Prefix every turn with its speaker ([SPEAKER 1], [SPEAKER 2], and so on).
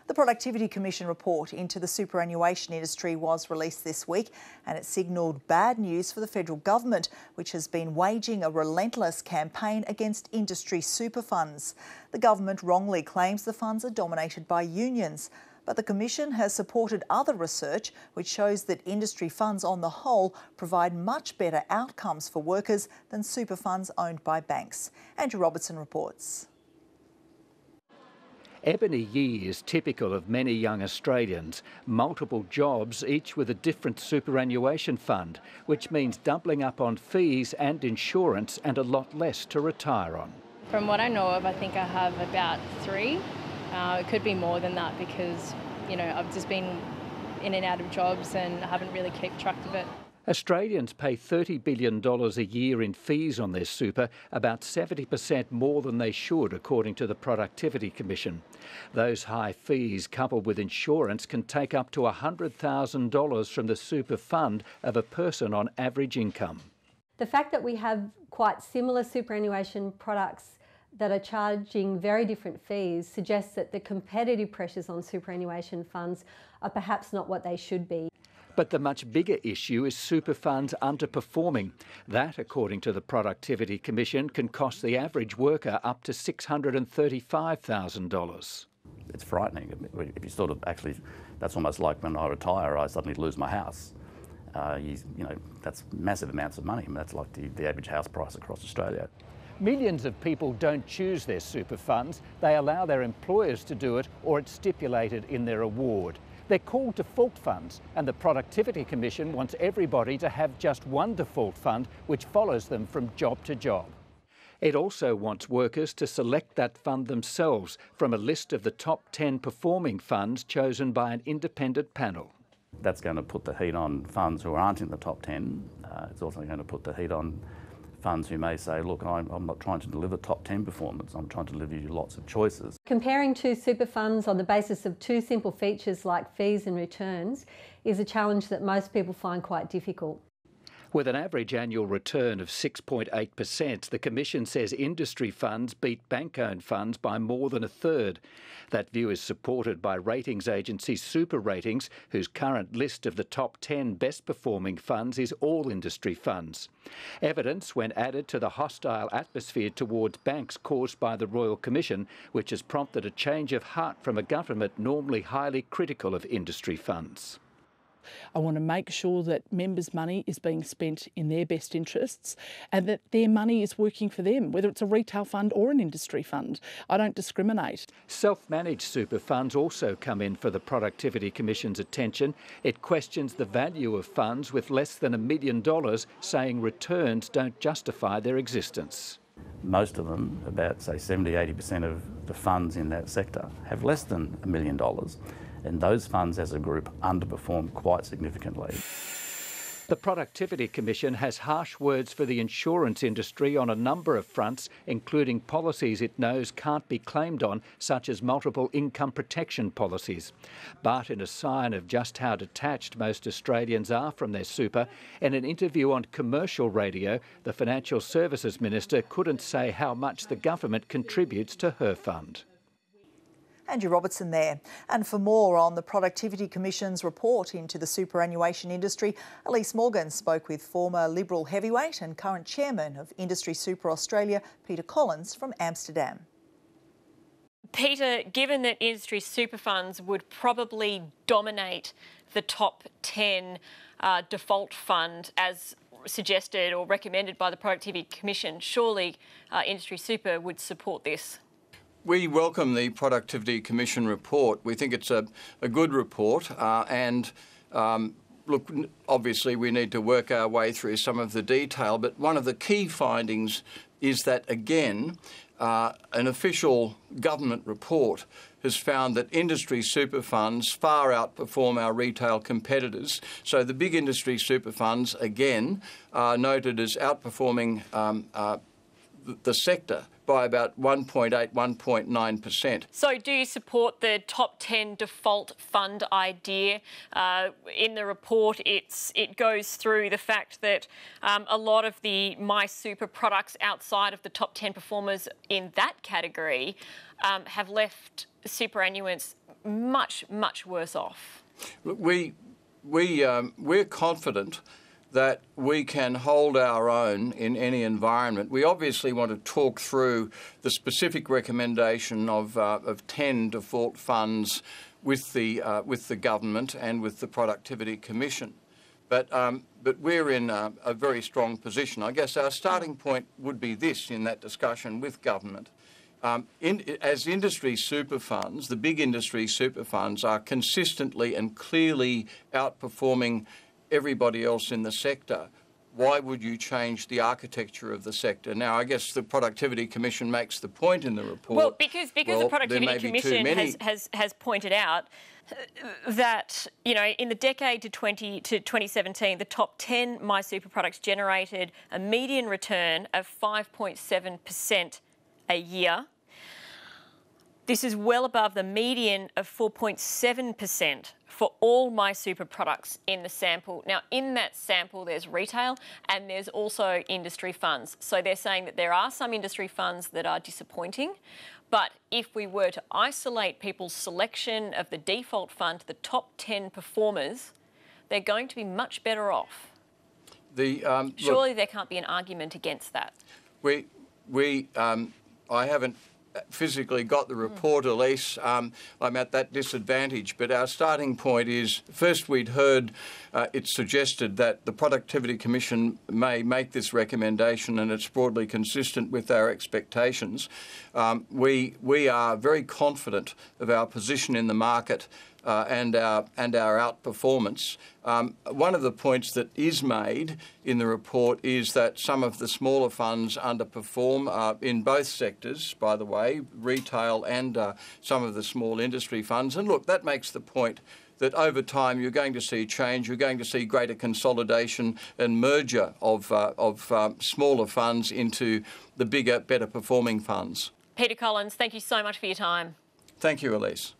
[SPEAKER 1] The Productivity Commission report into the superannuation industry was released this week, and it signalled bad news for the federal government, which has been waging a relentless campaign against industry super funds. The government wrongly claims the funds are dominated by unions, but the Commission has supported other research which shows that industry funds on the whole provide much better outcomes for workers than super funds owned by banks. Andrew Robertson reports.
[SPEAKER 2] Ebony Yee is typical of many young Australians. Multiple jobs, each with a different superannuation fund, which means doubling up on fees and insurance and a lot less to retire on.
[SPEAKER 3] From what I know of, I think I have about 3. It could be more than that because, I've just been in and out of jobs and I haven't really kept track of it.
[SPEAKER 2] Australians pay $30 billion a year in fees on their super, about 70% more than they should, according to the Productivity Commission. Those high fees, coupled with insurance, can take up to $100,000 from the super fund of a person on average income.
[SPEAKER 4] The fact that we have quite similar superannuation products that are charging very different fees suggests that the competitive pressures on superannuation funds are perhaps not what they should be.
[SPEAKER 2] But the much bigger issue is super funds underperforming. That, according to the Productivity Commission, can cost the average worker up to $635,000.
[SPEAKER 5] It's frightening. If you that's almost like when I retire, I suddenly lose my house. That's massive amounts of money. That's like the average house price across Australia.
[SPEAKER 2] Millions of people don't choose their super funds. They allow their employers to do it, or it's stipulated in their award. They're called default funds, and the Productivity Commission wants everybody to have just one default fund which follows them from job to job. It also wants workers to select that fund themselves from a list of the top 10 performing funds chosen by an independent panel.
[SPEAKER 5] That's going to put the heat on funds who aren't in the top 10. It's also going to put the heat on funds who may say, look, I'm not trying to deliver top 10 performance, I'm trying to deliver you lots of choices.
[SPEAKER 4] Comparing two super funds on the basis of two simple features like fees and returns is a challenge that most people find quite difficult.
[SPEAKER 2] With an average annual return of 6.8%, the Commission says industry funds beat bank-owned funds by more than a third. That view is supported by ratings agency Super Ratings, whose current list of the top 10 best-performing funds is all industry funds. Evidence, when added to the hostile atmosphere towards banks caused by the Royal Commission, which has prompted a change of heart from a government normally highly critical of industry funds.
[SPEAKER 6] I want to make sure that members' money is being spent in their best interests and that their money is working for them, whether it's a retail fund or an industry fund. I don't discriminate.
[SPEAKER 2] Self-managed super funds also come in for the Productivity Commission's attention. It questions the value of funds with less than $1 million, saying returns don't justify their existence.
[SPEAKER 5] Most of them, about say 70–80% of the funds in that sector, have less than $1 million. And those funds as a group underperform quite significantly.
[SPEAKER 2] The Productivity Commission has harsh words for the insurance industry on a number of fronts, including policies it knows can't be claimed on, such as multiple income protection policies. But in a sign of just how detached most Australians are from their super, in an interview on commercial radio, the Financial Services Minister couldn't say how much the government contributes to her fund.
[SPEAKER 1] Andrew Robertson there. And for more on the Productivity Commission's report into the superannuation industry, Elise Morgan spoke with former Liberal heavyweight and current chairman of Industry Super Australia, Peter Collins from Amsterdam.
[SPEAKER 7] Peter, given that industry super funds would probably dominate the top 10 default fund as suggested or recommended by the Productivity Commission, surely industry super would support this?
[SPEAKER 8] We welcome the Productivity Commission report. We think it's a good report look, obviously we need to work our way through some of the detail, but one of the key findings is that, again, an official government report has found that industry super funds far outperform our retail competitors. So the big industry super funds, again, are noted as outperforming the sector by about 1.8, 1.9%.
[SPEAKER 7] So do you support the top 10 default fund idea? In the report, it goes through the fact that a lot of the MySuper products outside of the top 10 performers in that category have left superannuants much, much worse off.
[SPEAKER 8] Look, we're confident that we can hold our own in any environment. We obviously want to talk through the specific recommendation of 10 default funds with the government and with the Productivity Commission. But we're in a very strong position. I guess our starting point would be this in that discussion with government. As industry super funds, the big industry super funds are consistently and clearly outperforming everybody else in the sector. Why would you change the architecture of the sector? Now, I guess the Productivity Commission makes the point in the report.
[SPEAKER 7] Well, because the Productivity Commission has pointed out that, you know, in the decade to 2017, the top 10 MySuper products generated a median return of 5.7% a year. This is well above the median of 4.7% for all MySuper products in the sample. Now, in that sample, there's retail and there's also industry funds. So they're saying that there are some industry funds that are disappointing, but if we were to isolate people's selection of the default fund to the top 10 performers, they're going to be much better off. Surely there can't be an argument against that.
[SPEAKER 8] I haven't physically got the report, Elise. I'm at that disadvantage. But our starting point is, first we'd heard it suggested that the Productivity Commission may make this recommendation and it's broadly consistent with our expectations. We are very confident of our position in the market and our outperformance. One of the points that is made in the report is that some of the smaller funds underperform in both sectors, by the way, retail and some of the small industry funds. And look, that makes the point that over time you're going to see change, you're going to see greater consolidation and merger of smaller funds into the bigger, better performing funds.
[SPEAKER 7] Peter Collins, thank you so much for your time.
[SPEAKER 8] Thank you, Elise.